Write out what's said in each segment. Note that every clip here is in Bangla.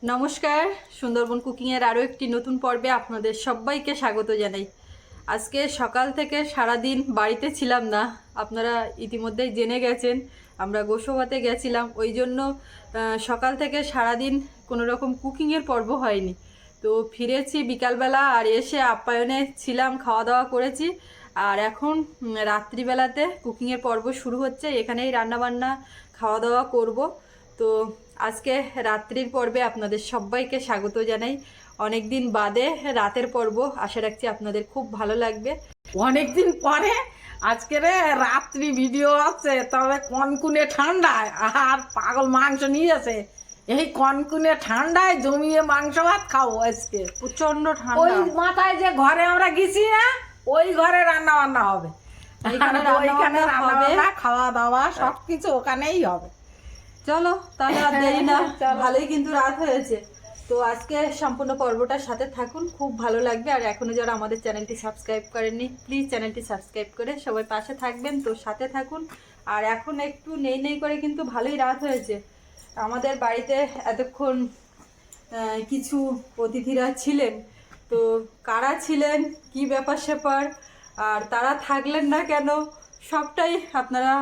নমস্কার, সুন্দরবন কুকিংয়ের আরও একটি নতুন পর্বে আপনাদের সবাইকে স্বাগত জানাই। আজকে সকাল থেকে সারাদিন বাড়িতে ছিলাম না, আপনারা ইতিমধ্যেই জেনে গেছেন। আমরা গোসবাতে গেছিলাম, ওই জন্য সকাল থেকে সারাদিন কোনো রকম কুকিংয়ের পর্ব হয়নি। তো ফিরেছি বিকালবেলা, আর এসে আপ্যায়নে ছিলাম, খাওয়া দাওয়া করেছি। আর এখন রাত্রিবেলাতে কুকিংয়ের পর্ব শুরু হচ্ছে, এখানেই রান্নাবান্না খাওয়া দাওয়া করব। তো আজকে রাত্রির পর্বে আপনাদের সবাইকে স্বাগত জানাই। অনেক দিন বাদে রাতের পর্ব, আশা রাখছি আপনাদের খুব ভালো লাগবে। অনেকদিন পরে আজকের রাত্রি ভিডিও আছে, তবে কনকুনে ঠান্ডায় আর পাগল মাংস নিয়েছে। এই কনকুনে ঠান্ডায় জমিয়ে মাংস ভাত খাবো আজকে। প্রচন্ড ওই ঠান্ডা। মাথায় যে ঘরে আমরা গেছি না, ওই ঘরে রান্না বান্না হবে। ওইখানে ওইখানে রান্না রান্না হবে, বান্না খাওয়া দাওয়া সবকিছু ওখানেই হবে। চলো তাহলে আর দেরি না, চলো। ভালোই কিন্তু রাত হয়েছে। তো আজকে সম্পূর্ণ পর্বটার সাথে থাকুন, খুব ভালো লাগবে। আর এখনো যারা আমাদের চ্যানেলটি সাবস্ক্রাইব করেননি, প্লিজ চ্যানেলটি সাবস্ক্রাইব করে সবাই পাশে থাকবেন। তো সাথে থাকুন। আর এখন একটু নেই করে কিন্তু ভালোই রাত হয়েছে। আমাদের বাড়িতে এতক্ষণ কিছু অতিথিরা ছিলেন। তো কারা ছিলেন, কি ব্যাপার স্যাপার, আর তারা থাকলেন না কেন, সবটাই আপনারা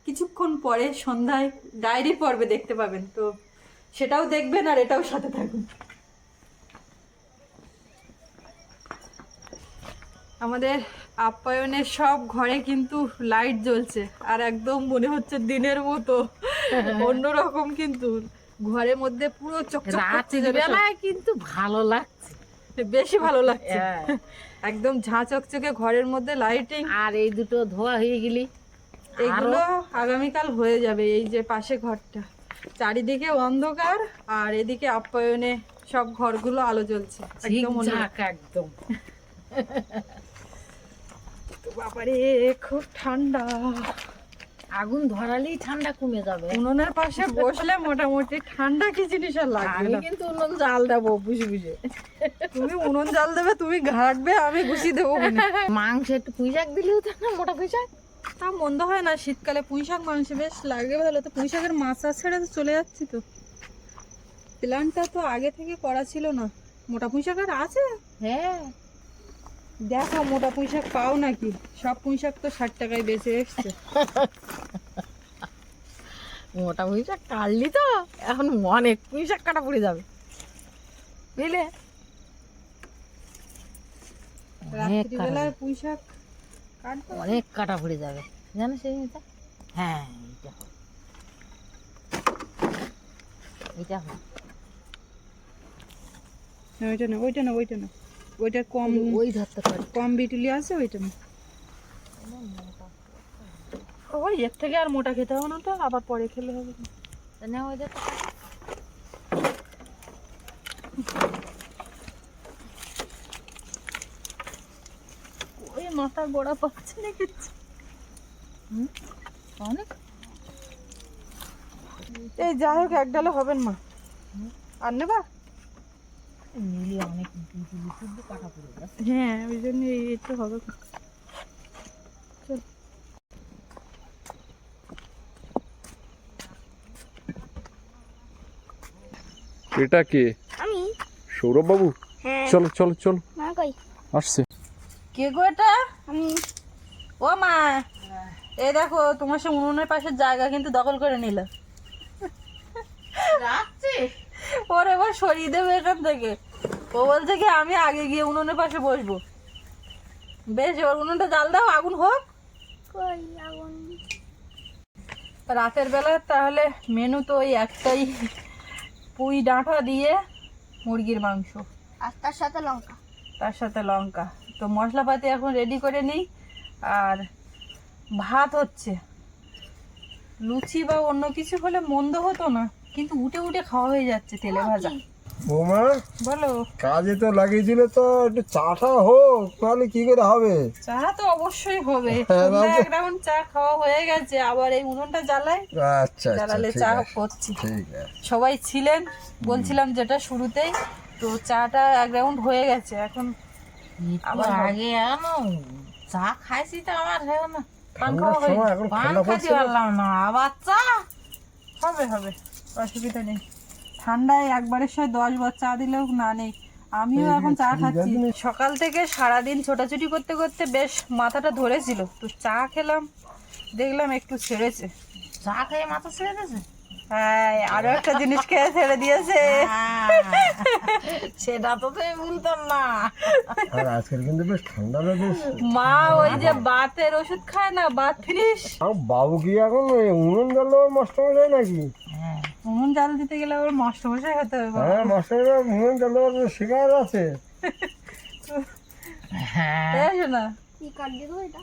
কিছুক্ষণ পরে সন্ধ্যায় ডায়েরি পর্বে দেখতে পাবেন। তো সেটাও দেখবেন আর এটাও সাথে থাকুন। আমাদের আপ্যায়নের সব ঘরে কিন্তু লাইট জ্বলছে, আর একদম মনে হচ্ছে দিনের মতো অন্যরকম। কিন্তু ঘরের মধ্যে পুরো চকচক করছে যেন সব। রাত্রিবেলায় কিন্তু ভালো লাগছে, বেশি ভালো লাগছে। হ্যাঁ। একদম ঝাঁ চকচকে ঘরের মধ্যে লাইটিং। আর এই দুটো ধোয়া হয়ে গেলি এইগুলো আগামীকাল হয়ে যাবে। এই যে পাশে ঘরটা, চারিদিকে অন্ধকার, আর এদিকে আপ্যায়নে সব ঘরগুলো আলো জ্বলছে একদম একদম। তো বাবারে খুব ঠান্ডা। আগুন ধরালেই ঠান্ডা কমে যাবে। উনুনের পাশে বসলে মোটামুটি ঠান্ডা কি জিনিস আর লাগবে আমি না। কিন্তু উনুন জাল দেবো বুঝে বুঝে। তুমি উনুন জাল দেবে, তুমি ঘাটবে, আমি গুছিয়ে দেবো। মাংস একটু পুঁই শাক দিলেও তো না, মোটা পুঁই শাক। তা মন্দ হয় না, শীতকালে পুঁই শাক মাংস বেশ লাগে ভালো। তো পুঁই শাকের মাছ ছেড়ে তো চলে যাচ্ছি। তো প্ল্যানটা তো আগে থেকে করা ছিল না। মোটা পুঁই শাক আর আছে? হ্যাঁ, দেখো মোটা পুঁই শাক পাও নাকি। সব পুঁই শাক তো 60 টাকায় বেঁচে এসছে। মোটা পুঁই শাক কাটলি তো এখন অনেক পুঁই শাক কাটা পড়ে যাবে, বুঝলে। রাত্রিবেলায় পুঁই শাক কাটবো। অনেক কাটা পড়ে যাবে, জানো সেই জিনিসটা। হ্যাঁ, এইটা হবে। না, ওইটা না, ওইটা না, ওইটা না, ওইটা কম। ওই ধরতে পারি। কম বিটুলি আছে, ওইটা না। ওই এর থেকে আর মোটা খেতে হবে না, তো আবার পরে খেলে হবে। না, ওই ধরতে পারি। ওই মাথার গোড়া পাচ্ছে না কিছু। অনেক এই যাই হোক, এক ডালে হবেন মা। আর নেবা? নিলে অনেক শুদ্ধ কাটা পড়ে যাবে। হ্যাঁ, ওই জন্য একটু হবে। চল। এটা কে? আমি। সৌরভ বাবু? হ্যাঁ। চলো চলো চলো, মা কই? আসছে। কে গো এটা? আমি। ও মা, এই দেখো তোমার সে উনুনের পাশের জায়গা কিন্তু দখল করে নিল। ওর এবার সরিয়ে দেবে এখান থেকে। ও বলছে কি আমি আগে গিয়ে উনুনের পাশে বসবো। বেশ, এবার উনুনটা জ্বাল দাও, আগুন হোক। কই আগুন? রাতের বেলা তাহলে মেনু তো ওই একটাই, পুঁই ডাঁটা দিয়ে মুরগির মাংস, আর তার সাথে লঙ্কা। তার সাথে লঙ্কা। তো মশলাপাতি এখন রেডি করে নিই। আর ভাত হচ্ছে। লুচি বা অন্য কিছু হলে মন্দ হতো না, কিন্তু উঠে উঠে খাওয়া হয়ে যাচ্ছে তেলে ভাজা। বৌমা, বলো। কাজে তো লাগিয়েছিলে, তো একটু চাটা হোক, তাহলে কি করে হবে? চা তো অবশ্যই হবে। হ্যাঁ, সন্ধ্যায় বাবু। এক রাউন্ড চা খাওয়া হয়ে গেছে, আবার এই উনুনটা জ্বালাই। আচ্ছা আচ্ছা, জ্বালালে ঠিক চা আছে, করছি। ঠিক আছে। সবাই ছিলেন, বলছিলাম যেটা শুরুতেই। তো চাটা এক রাউন্ড হয়ে গেছে, এখন আবার আবার আগে আনো চা খাইছি তো আমার হলো না, পান ঠান্ডার খাওয়া হয়নি। সময় এখন পান ঠান্ডা খাইতে পড়ছে না। পারলাম না, আবার চা। হবে হবে, অসুবিধা নেই। ঠান্ডায় একবারের সময় 10 বার চা দিলেও না নেই। আমিও এখন চা খাচ্ছি। সকাল থেকে সারাদিন ছোটাছুটি করতে করতে বেশ মাথাটা ধরেছিল, তো চা খেলাম, দেখলাম একটু ছেড়েছে। চা খেয়ে মাথা ছেড়ে দিয়েছে। হ্যাঁ, আরো একটা জিনিস খেয়ে ছেড়ে দিয়েছে। সেটা তো তুমি বলতাম না। আর আজকের কিন্তু বেশ ঠান্ডা বেশ। মা ওই যে বাতের ওষুধ খায় না, বাত ফিরিস, বাবু কি এখন উনুন জ্বাল মাস্টার যায় নাকি? উনুন জাল দিতে গেলে ওর মাস্টারমশাই হতে হবে। হ্যাঁ, মাস্টার উনুন জ্বাল শিকার আছে। তাই শোনা, কি কাট দিব এটা?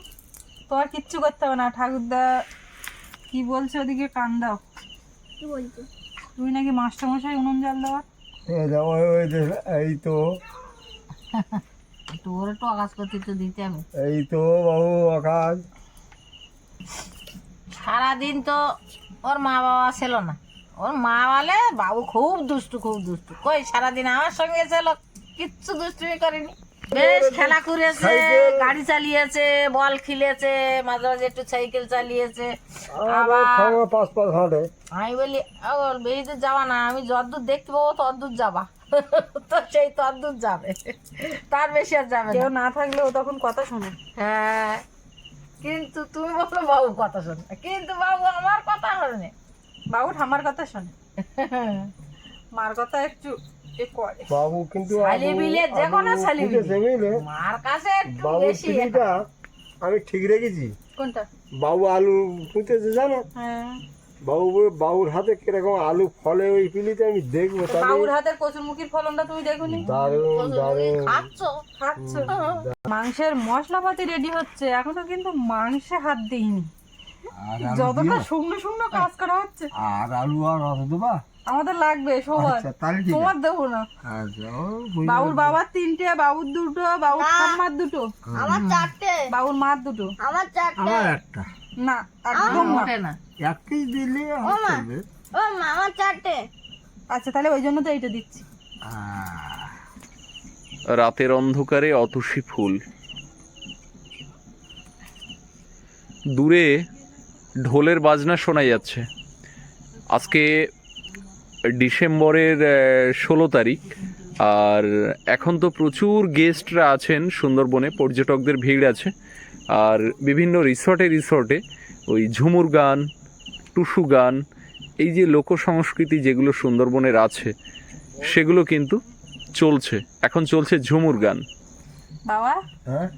তোমার কিচ্ছু করতে হবে না। ঠাকুরদা কি বলছে ওদিকে কান দাও। কি বলছো? তুমি নাকি মাস্টারমশাই উনুন জাল দেওয়া। এই দেখো, এই তো তোর একটু আকাশ করতে তো দিতে হবে। এই তো বাবু আকাশ। সারাদিন তো ওর মা বাবা ছিল না। ওর মা বলে বাবু খুব দুষ্টু, খুব দুষ্টু। কই সারাদিন আমার সঙ্গে ছিল, কিচ্ছু দুষ্টুমি করেনি। বেশ খেলা করেছে, গাড়ি চালিয়েছে, বল খেলেছে, মাঝে মাঝে একটু সাইকেল চালিয়েছে। আবার পাঁচ হাঁটে। আমি বলি বেশি দূর যাওয়া না, আমি যতদূর দেখতে পাবো ততদূর যাবা। তো সেই ততদূর যাবে, তার বেশি আর যাবে কেউ না। না থাকলে ও তখন কথা শোনে। হ্যাঁ, কিন্তু তুমি বলো বাবু কথা শোনে, কিন্তু বাবু আমার কথা শোনে। বাবু ঠাম্মার কথা শোনে, মার কথা একটু এ করে। বাবু কিন্তু শালি বিলে যে কোনো শালি বিলে মার কাছে একটু বাবু বেশি। পিলিটা আমি ঠিক রেখেছি। কোনটা? বাবু আলু পুঁতেছে জানো? হ্যাঁ, বাবুর হাতে কিরকম আলু ফলে ওই পিলিতে আমি দেখবো। বাবুর হাতের কচুরমুখীর ফলনটা তুমি দেখোনি? দারুণ দারুণ। খাচ্ছ। মাংসের মশলাপাতি রেডি হচ্ছে, এখনো কিন্তু মাংসে হাত দিইনি। যতটা শুকনো শুকনো কাজ করা হচ্ছে। আর আলু আর রস দেবা? আমাদের লাগবে সবার, আচ্ছা, তাহলে ঠিক তোমার দেবো না। আচ্ছা, বাবুর বাবার 3টে, বাবুর 2টো, বাবুর ঠাম্মার 2টো, আমার 4টে, বাবুর মার 2টো। আমার 4টে। আমার একটা না, একদম না। ওঠে না। এক পিস দিলে ও মা, ও মা, আমার 4টে। আচ্ছা, তাহলে ওই জন্য তো এইটা দিচ্ছি। রাতের অন্ধকারে অতসী ফুল, দূরে ঢোলের বাজনা শোনা যাচ্ছে। আজকে ডিসেম্বরের 16 তারিখ, আর এখন তো প্রচুর গেস্টরা আছেন সুন্দরবনে, পর্যটকদের ভিড় আছে। আর বিভিন্ন রিসর্টে ওই ঝুমুর গান, টুসু গান, এই যে লোক সংস্কৃতি যেগুলো সুন্দরবনের আছে সেগুলো কিন্তু চলছে। এখন চলছে ঝুমুর গান। বাবা, হ্যাঁ,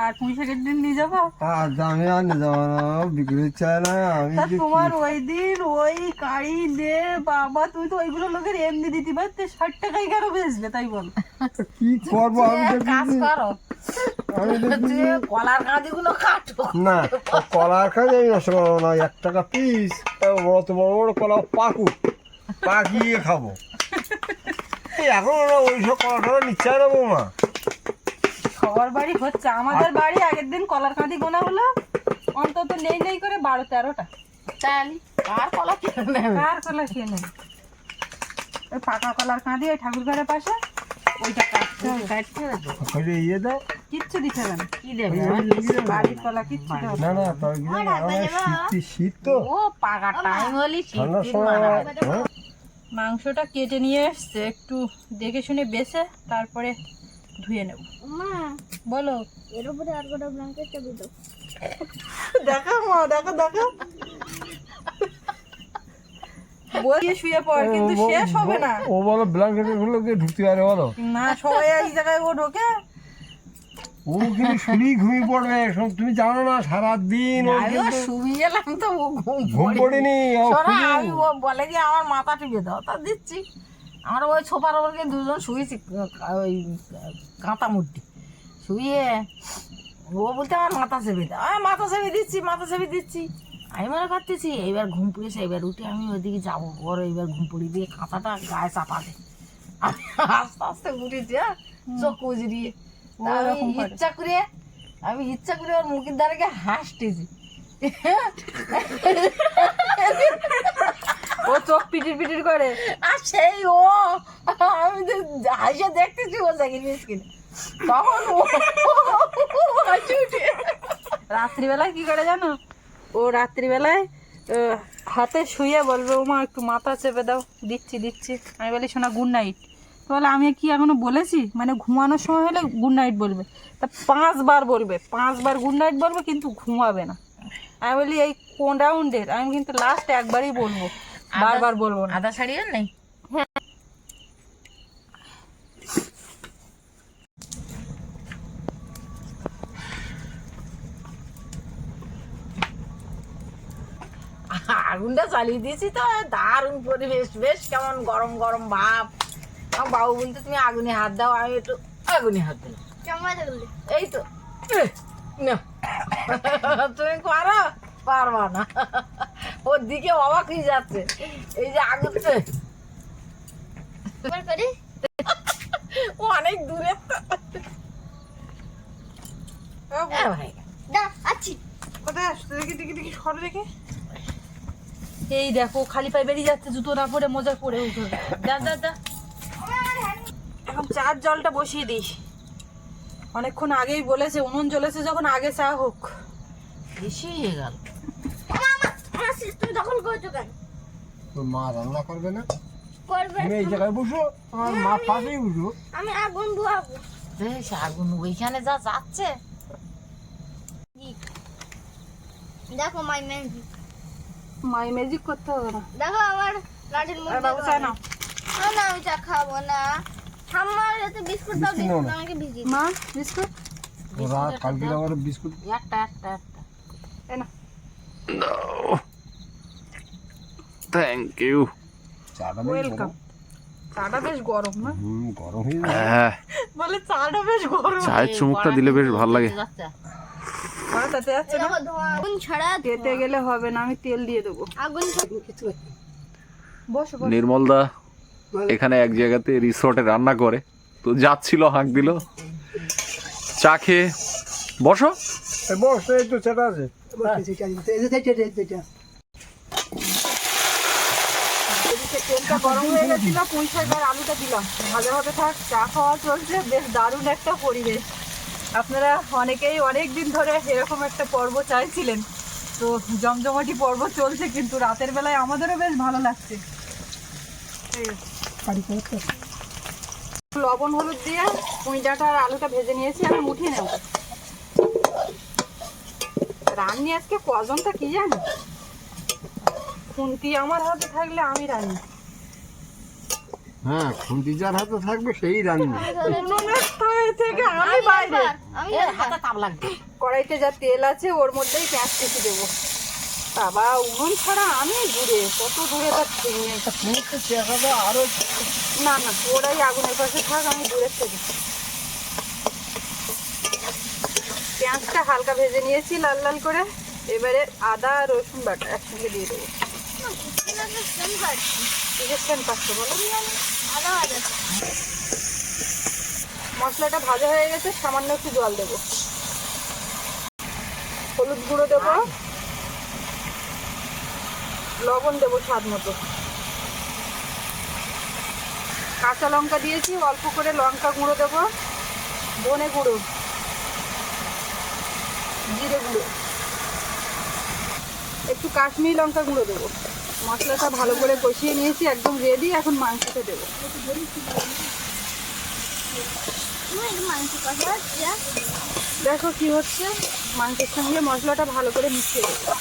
আর পুঁইশাকের দিন নিয়ে যাবো? আর আমি আর নিয়ে যাবো না, বিক্রি চাই না আমি। তা তোমার ওই দিন ওই কাড়ি দে বাবা, তুমি তো ওইগুলো লোকের এমনি দিতে পারতে, 60 টাকায় কেন বেচবে তাই বল? কি করবো আমি তো কাজ করো, আমি তো তুমি কলার কাঁদিগুলো কাটো। না, কলার কাজে আমি নষ্ট করবো না। 1 টাকা পিস বড় বড় কলা পাকিয়ে খাবো। এখন ওরা ওইসব কলা টলা নিচ্ছে না বৌমা। সবার বাড়ি হচ্ছে, আমাদের বাড়ি আগের দিন কলার কাঁদি গোনা হলো অন্তত নেই করে 12-13টা। চালি আর কলা কিনে নেবে? আর কলা খেয়ে নেই। ওই পাকা কলার কাঁদি ওই ঠাকুর ঘরের পাশে, ওইটা কাটতে হবে। কাটতে হবে তো। ওই যে ইয়ে দাও কিচ্ছু দিতে হবে না, কি দেবে? বাড়ির কলা কিচ্ছু দেবে না। না না, তার কি জানো, আমার শীত তো ও পাকা টাইম হলি ঠান্ডার শীত সময় মারা হ্যাঁ? মাংসটা কেটে নিয়ে এসছে, একটু দেখে শুনে বেছে তারপরে ধুয়ে নেব। মা, বলো। এর উপরে আর কটা ব্ল্যাঙ্কেট চাবি দাও। দেখা মা, দেখা বলিয়ে শুয়ে পড়, কিন্তু শেষ হবে না। ও বলো ব্ল্যাঙ্কেটের গুলো দিয়ে ঢুকতে পারে বলো? না, সবাই এই জায়গায় ও ঢোকে। ও কিন্তু ঘুমিয়ে পড়বে। তুমি জানো না সারাদিন ও কিন্তু শুয়ে এলাম তো ও ঘুম ঘুম পড়েনি। ও শোনো, খুবই- আমি ও বলে কি আমার মাথা টিপে দাও, তা দিচ্ছি। আমরা ওই ছোপার ওপর গিয়ে দুজন শুয়েছি, ওই কাঁথা মুটি শুয়ে। ও বলতে আমার মাথা চেপে দাও, আমি মাথা চেপে দিচ্ছি। আমি মনে করতেছি এইবার ঘুম পড়েছে, এবার উঠে আমি ওইদিকে যাবো, ওর এইবার ঘুম পড়ে দিয়ে কাঁথাটা গায়ে চাপা দে। আমি আস্তে আস্তে উঠেছি, হ্যাঁ, চোখ কুজরিয়ে। তা ওরকম আমি করে। ইচ্ছা করে ওর মুখের দ্বারা গিয়ে হাসতেছি। ও চোখ পিটির করে। আর সেই ও, আমি তো হাসে দেখতেছি ও জাগিয়ে নিয়েছি, তখন ও হাসি উঠে। রাত্রিবেলায় কি করে জানো? ও রাত্রিবেলায় হাতে শুয়ে বলবে ওমা একটু মাথা চেপে দাও, দিচ্ছি দিচ্ছি। আমি বলি শোনা গুড নাইট। তো বলে আমি কি এখনো বলেছি? মানে ঘুমানোর সময় হলে গুড নাইট বলবে, তা 5 বার বলবে, 5 বার গুড নাইট বলবে, কিন্তু ঘুমাবে না। আমি বলি এই কোন রাউন্ডের? আমি কিন্তু লাস্ট একবারই বলবো, বারবার বলবো না। আদা শাড়ি আর নেই? আগুনটা চালিয়ে দিয়েছি তো, দারুণ পরিবেশ, বেশ কেমন গরম গরম ভাব। আমার বাবু বলতে তুমি আগুনে হাত দাও, আমি একটু আগুনে হাত দিই। কেমন করলি? এই তো নাও। তুমি পারো? পারবা না। ওর দিকে অবাক হয়ে যাচ্ছে। এই যে আগুন এবার করি। ও অনেক দূরে তো। ভাই দাও আছি। কোথায় আসছে? দেখি দেখি দেখি, সর দেখি। এই দেখো খালি পায়ে বেরিয়ে যাচ্ছে, জুতো না পরে মোজা পরে উঠে। যা যা যা, এখন চার জলটা বসিয়ে দিই। অনেকক্ষণ আগেই বলেছে, উনুন জ্বলেছে যখন, আগে চা হোক। বেশি হয়ে গেল। আমার সিস্টেম দখল করছো কেন? তোর মা রান্না করবে না? করবে। তুমি এই জায়গায় বসো, আমার মা পাশেই বসো। আমি আগুন ধোয়াবো। বেশ আগুন ওইখানে যা যাচ্ছে। দেখো মাই ম্যাজিক। মাই ম্যাজিক করতে হবে না। দেখো আমার লাঠির আর মধ্যে। বাবু চা নাও। না আমি চা খাবো না। আমার এতে বিস্কুট দাও, বিস্কুট নাও বিস্কুট না। আমাকে ভিজিয়ে মা বিস্কুট ওরা কালকে আমার বিস্কুট একটা একটা একটা। এ না। Thank you. চাটা বেশ ওয়েলকাম। চাটা বেশ গরম না? গরম হয়ে যাবে। হ্যাঁ, বলে চাটা বেশ গরম। চায়ের চুমুকটা দিলে বেশ ভালো লাগে। আর তাতে যাচ্ছে না, দেখো ধোঁয়া। আগুন ছাড়া খেতে গেলে হবে না, আমি তেল দিয়ে দেবো। আগুন ছাড়া বসো বসো। নির্মলদা এখানে এক জায়গাতে রিসর্টে রান্না করে, তো যাচ্ছিল, হাঁক দিল। চা খেয়ে বসো। এই বস, এই তো চাটা আছে। এদিকে তেলটা গরম হয়ে গেছিল, পুঁই শাক আর আলুটা দিলাম, ভাজা ভাজা থাক। চা খাওয়া চলছে, বেশ দারুণ একটা পরিবেশ। আপনারা অনেকেই অনেক দিন ধরে এরকম একটা পর্ব চাইছিলেন, তো জমজমাটি পর্ব চলছে, কিন্তু রাতের বেলায় আমাদেরও বেশ ভালো লাগছে। লবণ হলুদ দিয়ে পুঁই ডাঁটা আর আলুটা ভেজে নিয়েছি, আমি উঠিয়ে নেব। রান্নি আজকে কজনটা কি জানি, খুন্তি আমার হাতে থাকলে আমি রান্নি। হ্যাঁ, খুন্তি যার হাতে থাকবে সেই রান্না। উনুনের তলায় থেকে আমি বাইরে। আমি হাতে তাপ লাগবে। কড়াইতে যা তেল আছে ওর মধ্যেই পেঁয়াজ কেটে দেবো। বাবা, উনুন ছাড়া আমি দূরে, কত দূরে যাচ্ছি। আরো না না, ওরাই আগুনের পাশে থাক, আমি দূরের থেকে। পেঁয়াজটা হালকা ভেজে নিয়েছি লাল লাল করে। এবারে আদা রসুন বাটা একসঙ্গে দিয়ে দেবো। কিসের সেন্ট পাচ্ছে বলো? আদা ভাজা। মশলাটা ভাজা হয়ে গেছে, সামান্য একটু জল দেবো, হলুদ গুঁড়ো দেবো, লবণ দেবো স্বাদ মতো, কাঁচা লঙ্কা দিয়েছি, অল্প করে লঙ্কা গুঁড়ো দেবো, ধনে গুঁড়ো, জিরে গুঁড়ো, একটু কাশ্মীরি লঙ্কা গুঁড়ো দেবো। মশলাটা ভালো করে কষিয়ে নিয়েছি, একদম রেডি। এখন মাংসটা দেবো। মাংস কষা হচ্ছে। দেখো কি হচ্ছে, মাংসের সঙ্গে মশলাটা ভালো করে মিশিয়ে দেবো।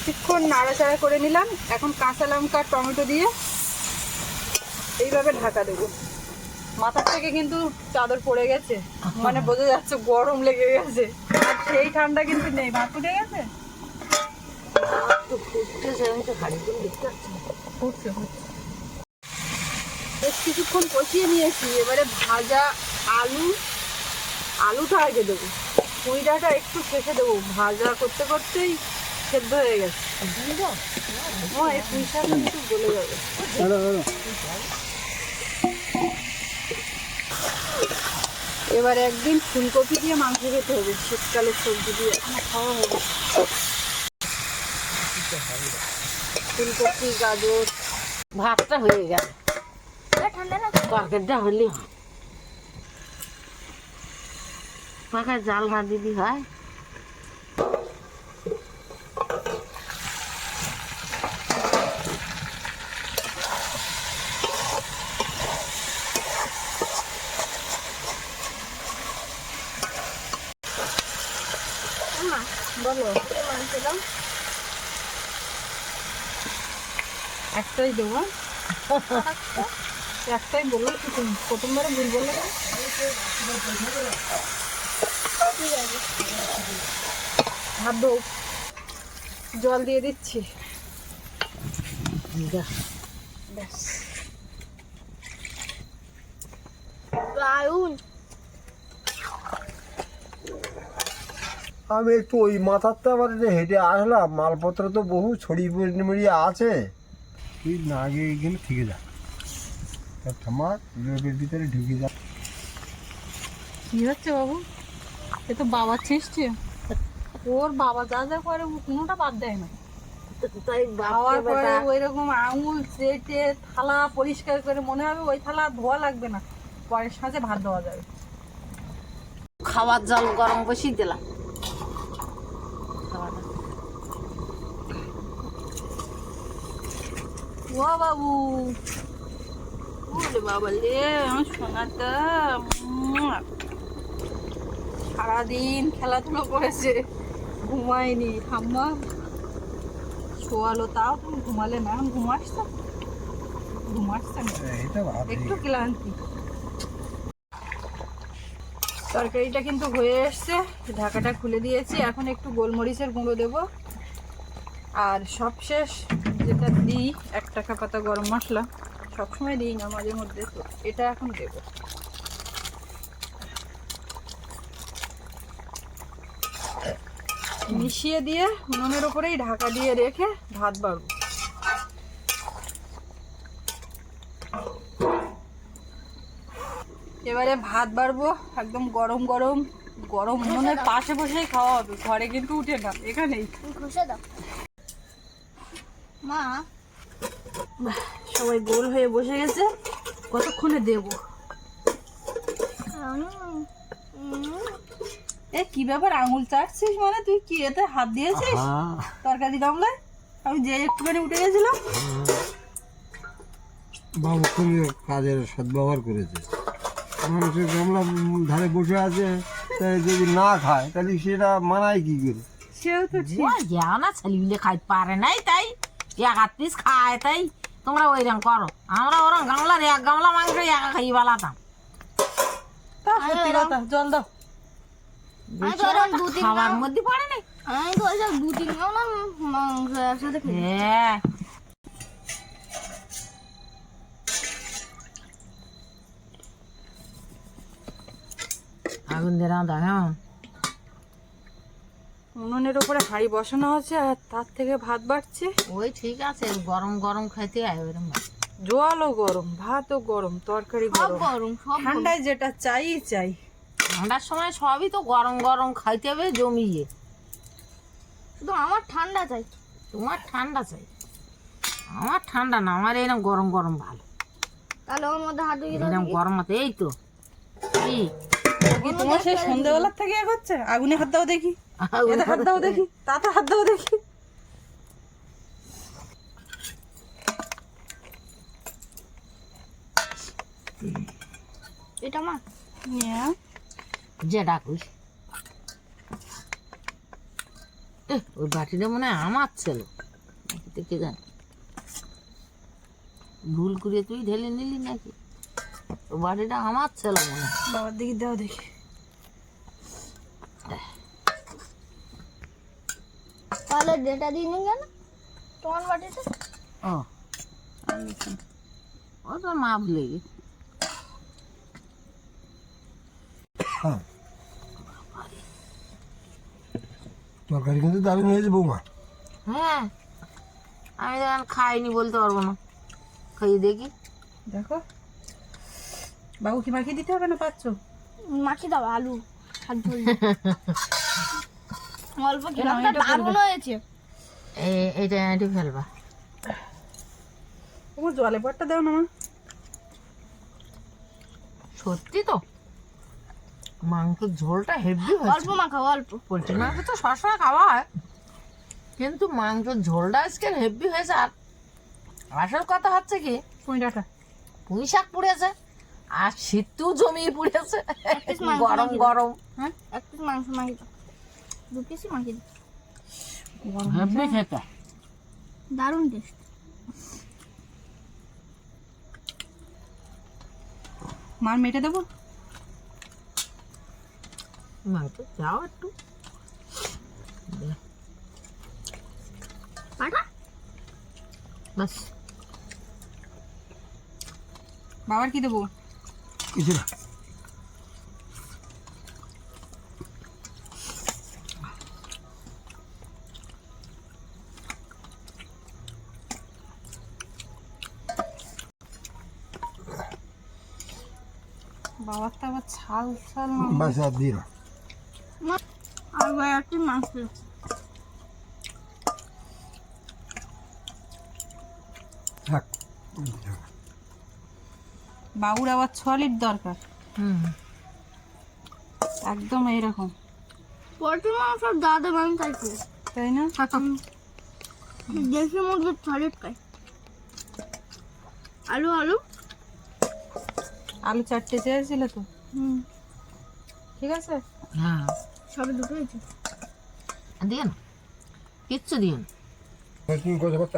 কিছুক্ষণ নাড়াচাড়া করে নিলাম। এখন কাঁচা লঙ্কা আর টমেটো দিয়ে এইভাবে ঢাকা দেবো। মাথার থেকে কিন্তু চাদর পড়ে গেছে, মানে বোঝা যাচ্ছে গরম লেগে গেছে। আর সেই ঠান্ডা কিন্তু নেই। ভাত উঠে গেছে, ফুটছে ফুটছে। বেশ কিছুক্ষণ কষিয়ে নিয়েছি। এবারে ভাজা আলুটা আগে দেবো, পুঁই ডাঁটা একটু শেষে দেবো। ভাজা করতে করতেই সেদ্ধ হয়ে গেছে। এই পুঁই শাক কিন্তু গলে যাবে। এবারে একদিন ফুলকপি দিয়ে মাংস খেতে হবে, শীতকালের সবজি দিয়ে খাওয়া হবে। ফুলকপি, গাজর। ভাতটা হয়ে গেল, ঠান্ডা না তরকারিটা হলে পাকা জাল না দিদি হয়। বলো, মাংস দাও। একটাই দেবো, একটাই বললো কি তুমি প্রথমবারে ভুল বললে না? ঠিক আছে। হাত ধো, জল দিয়ে দিচ্ছি। ব্যাস। দারুন। আমি একটু ওই মাথারটা আবার যে হেঁটে আসলাম, মালপত্র তো বহু ছড়িয়ে মিড়িয়ে আছে। তুই না গিয়ে এখানে থেকে যা, তোর ঠাম্মা রোডের ভিতরে ঢুকে যা। কি হচ্ছে বাবু? এ তো বাবা ছেঁচছে, ওর বাবা যা যা করে ও কোনোটা বাদ দেয় না। তাই খাওয়ার পরে ওই রকম আঙুল চেটে থালা পরিষ্কার করে মনে হবে ওই থালা ধোয়া লাগবে না, পরের সাথে ভাত দেওয়া যাবে। খাবার জল গরম বসিয়ে দিলাম। ও বাবু, ওরে বাবা রে, আমার সোনাটা সারাদিন খেলাধুলো করেছে, ঘুমায়নি। ঠাম্মা শোয়ালো, তাও তুমি ঘুমালে না, এখন ঘুমাচ্ছে না, এটা ভাত একটু ক্লান্তি। তরকারিটা কিন্তু হয়ে এসছে, ঢাকাটা খুলে দিয়েছি। এখন একটু গোলমরিচের গুঁড়ো দেবো, আর সবশেষ যেটা দিই 1 টাকা পাতা গরম মশলা, সবসময় দিই না, মাঝে মধ্যে, তো এটা এখন দেবো। মিশিয়ে দিয়ে উনুনের ওপরেই ঢাকা দিয়ে রেখে ভাত বাড়বো। এবারে ভাত বাড়বো একদম গরম গরম গরম উনুনের পাশে বসেই খাওয়া হবে, ঘরে কিন্তু উঠে না, এখানেই। তুমি ঘষে দাও। মা, সবাই গোল হয়ে বসে গেছে, কতক্ষণে দেবো। এ কি ব্যাপার, আঙুল চাটছিস মানে? তুই কি এতে হাত দিয়েছিস তরকারি গামলায়? আমি যে একটুখানি উঠে গেছিলাম। বাবু খুবই কাজের সদ্ব্যবহার করেছে। মানুষের গামলা ধারে বসে আছে, তাই যদি না খায় তাহলে সেটা মানায় কি করে? সেও তো ঠিক। যাও না, ছেলেগুলো খাইতে পারে নাই, তাই 1 পিস খায়, তাই তোমরা ওইরকম করো। আমরা ওরকম গামলার 1 গামলা মাংস একা খাই বালাতাম। তা সত্যি কথা, জল দাও। আমি তো ওরকম 2-3 খাবার মধ্যে পড়ে নাই। আমি তো ওইসব 2-3 গামলা মাংস একসাথে খেয়ে নিই। হ্যাঁ, আগুন দিয়ে রাঁধা কেমন? উনুনের ওপরে হাঁড়ি বসানো আছে, আর তার থেকে ভাত বাড়ছে। ওই ঠিক আছে, গরম গরম খাইতে হয় ওইরকম। জলও গরম, ভাতও গরম, তরকারি সব গরম। গরম, সব গরম। ঠান্ডায় যেটা চাই চাই। ঠান্ডার সময় সবই তো গরম গরম খাইতে হবে জমিয়ে। শুধু আমার ঠান্ডা চাই। তোমার ঠান্ডা চাই, আমার ঠান্ডা না, আমার এরকম গরম গরম ভালো। তাহলে ওর মধ্যে হাত ঢুকিয়ে দাও এরকম দেখি। গরম মতো এই তো কি কি তোমার সেই সন্ধ্যেবেলার থেকে এক হচ্ছে? আগুনে হাত দাও দেখি, এতে হাত দাও দেখি, তাতে হাত দাও দেখি। এটা মা, নিয়া যে ডাকুস। ওই বাটিটা মনে হয় আমার ছিল, কে জানি ভুল করে তুই ঢেলে নিলি নাকি? ওই বাটিটা আমার ছিল মনে হয়। বাবার দিকে দাও দেখি। তাহলে ডেটা দিয়ে নিন কেন তোমার বাটিতে? ও ও তো মাপ লেগে। তরকারি কিন্তু দারুণ হয়েছে বৌমা। হ্যাঁ, আমি তো এখন খাইনি বলতে পারবো না, খাইয়ে দেখি। দেখো বাবু, কি মাখিয়ে দিতে হবে না পাচ্ছ? মাখিয়ে দাও আলু হাত ধরে। অল্প না, খেলামটা এটা দারুণ হয়েছে। এইটা এটি ফেলবা। তোমার জলে পটটা দাও না মা। সত্যি তো মাংসের ঝোলটা হেভি অল্প হয়েছে। মাখাও, অল্প। পোলট্রি মাংস তো সবসময় খাওয়া হয়, কিন্তু মাংসের ঝোলটা আজকে হেভি হয়েছে। আর আসল কথা হচ্ছে কি, কুইটাটা পুঁই শাক পুড়েছে আর সিদ্ধু জমিয়ে পুড়েছে piece মাংস গরম মাখিয়ে দাও। গরম। হ্যাঁ, 1 পিস মাংস মাখিয়ে দাও, 2 পিসই মাখিয়ে দাও। হেব্বি খেতে। দারুণ টেস্ট। মার মেটে দেবো। না তো যাও একটু। পাঠা বাস বাবার কি দেবো? কিছু না। বাবার তো আবার ছাল ছাল না। বাস আর দিই না। আর ভাই একটি মাছ দিও। থাক। বাবুর আবার 6 লিট দরকার, হুম একদম এইরকম, পোলট্রি মাংস দাদা বান চাইছে, তাই না? দেশি মুরগির ছলিট খাই। আলু আলু আলু 4টে চেয়েছিল তো, হুম ঠিক আছে। হ্যাঁ সবে দুটো হয়েছে। দিয়ে না কিচ্ছু দিও না। তুমি কথা বলতে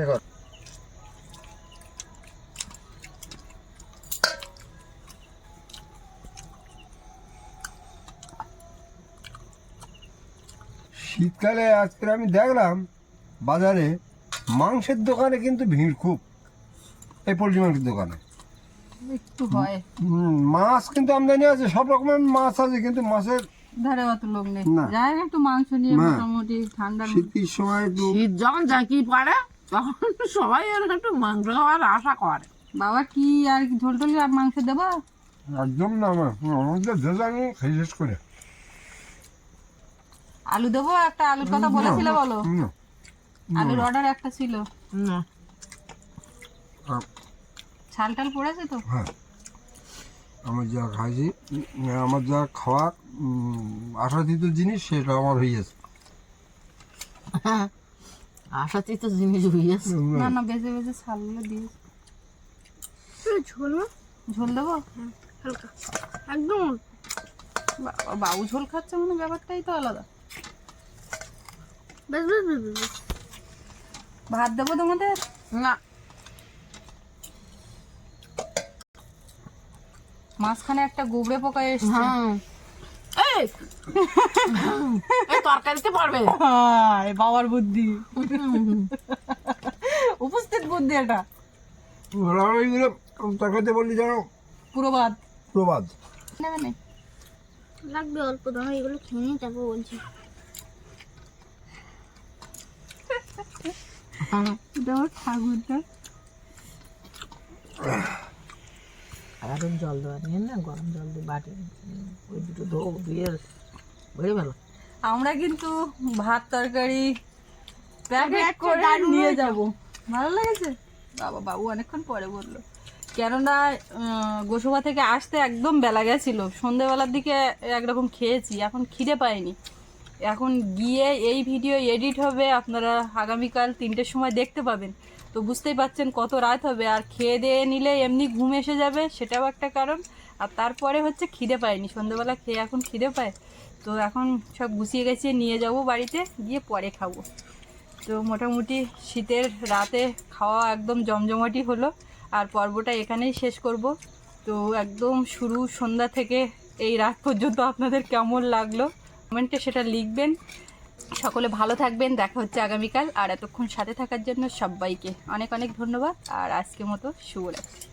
কর। শীতকালে আজকে আমি দেখলাম বাজারে মাংসের দোকানে কিন্তু ভিড় খুব, এই পোলট্রি মাংসের দোকানে। একটু হয়, মাছ কিন্তু আমদানি আছে, সব রকমের মাছ আছে, কিন্তু মাছের ধারে অত লোক নেই। না। যাই একটু মাংস নিয়ে না। মোটামুটি ঠান্ডার শীতের সময় একটু শীত যখন জাকি পারে তখন সবাই এর একটু মাংস খাওয়ার আশা করে। বাবা কি আর কি ঝোল টোল আর মাংস দেবো? একদম না, আমাদের ভেজা আমি খেয়ে শেষ করে। আলু দেবো? একটা আলুর কথা বলেছিলে বলো, না, আলুর অর্ডার একটা ছিল। না ছাল টাল পড়েছে তো? হ্যাঁ, আমার যা খাইছি, আমার যা খাওয়ার আশাতীত জিনিস সেটা আমার হয়ে গেছে। আশাতেই তো জিনিস হইয়াছে। না না, বেজে বেজে ছালগুলো দিয়ে ঝোল না ঝোল দেবো। হালকা একদম অল্প। বাবা, বাবু ঝোল খাচ্ছে মানে ব্যাপারটাই তো আলাদা। বেশ বেশ বেশ বেশ বেশ। ভাত দেবো তোমাদের? না মাঝখানে একটা গুবড়ে পোকা এসছে। হ্যাঁ এই এই তরকারিতে পড়বে। বাবার বুদ্ধি, উপস্থিত বুদ্ধি এটা। এইগুলো তরকারিতে বললি যেন পুরো ভাত প্রবাদ। নেবে না? লাগবে অল্প দাম, এগুলো খেয়ে নিয়ে তারপর বলছি। দেবো ঠাকুরটা। গরম জল দেওয়া নিয়ে না, গরম জল দিয়ে বাটি ওই দুটো ধুয়ে ভরে ফেলো। আমরা কিন্তু ভাত তরকারি প্যাকেট একটা করে দারুণ নিয়ে হয়েছে। যাব। ভালো লেগেছে? বাবা, বাবু অনেকক্ষণ পরে বললো, কেননা গোসবা থেকে আসতে একদম বেলা গেছিল, সন্ধেবেলার দিকে একরকম খেয়েছি, এখন খিদে পাইনি। এখন গিয়ে এই ভিডিও এডিট হবে, আপনারা আগামীকাল 3টের সময় দেখতে পাবেন, তো বুঝতেই পাচ্ছেন কত রাত হবে। আর খেয়ে দিয়ে নিলে এমনি ঘুম এসে যাবে, সেটাও একটা কারণ। আর তারপরে হচ্ছে খিদে পায়নি, সন্ধেবেলা খেয়ে এখন খিদে পায়, তো এখন সব গুছিয়ে গেছিয়ে নিয়ে যাব বাড়িতে, গিয়ে পরে খাবো। তো মোটামুটি শীতের রাতে খাওয়া একদম জমজমাটি হলো, আর পর্বটা এখানেই শেষ করব। তো একদম শুরু সন্ধ্যা থেকে এই রাত পর্যন্ত আপনাদের কেমন লাগলো কমেন্টে সেটা লিখবেন। সকলে ভালো থাকবেন, দেখা হচ্ছে আগামীকাল। আর এতক্ষণ সাথে থাকার জন্য সবাইকে অনেক অনেক ধন্যবাদ। আর আজকের মতো শুভরাত্রি।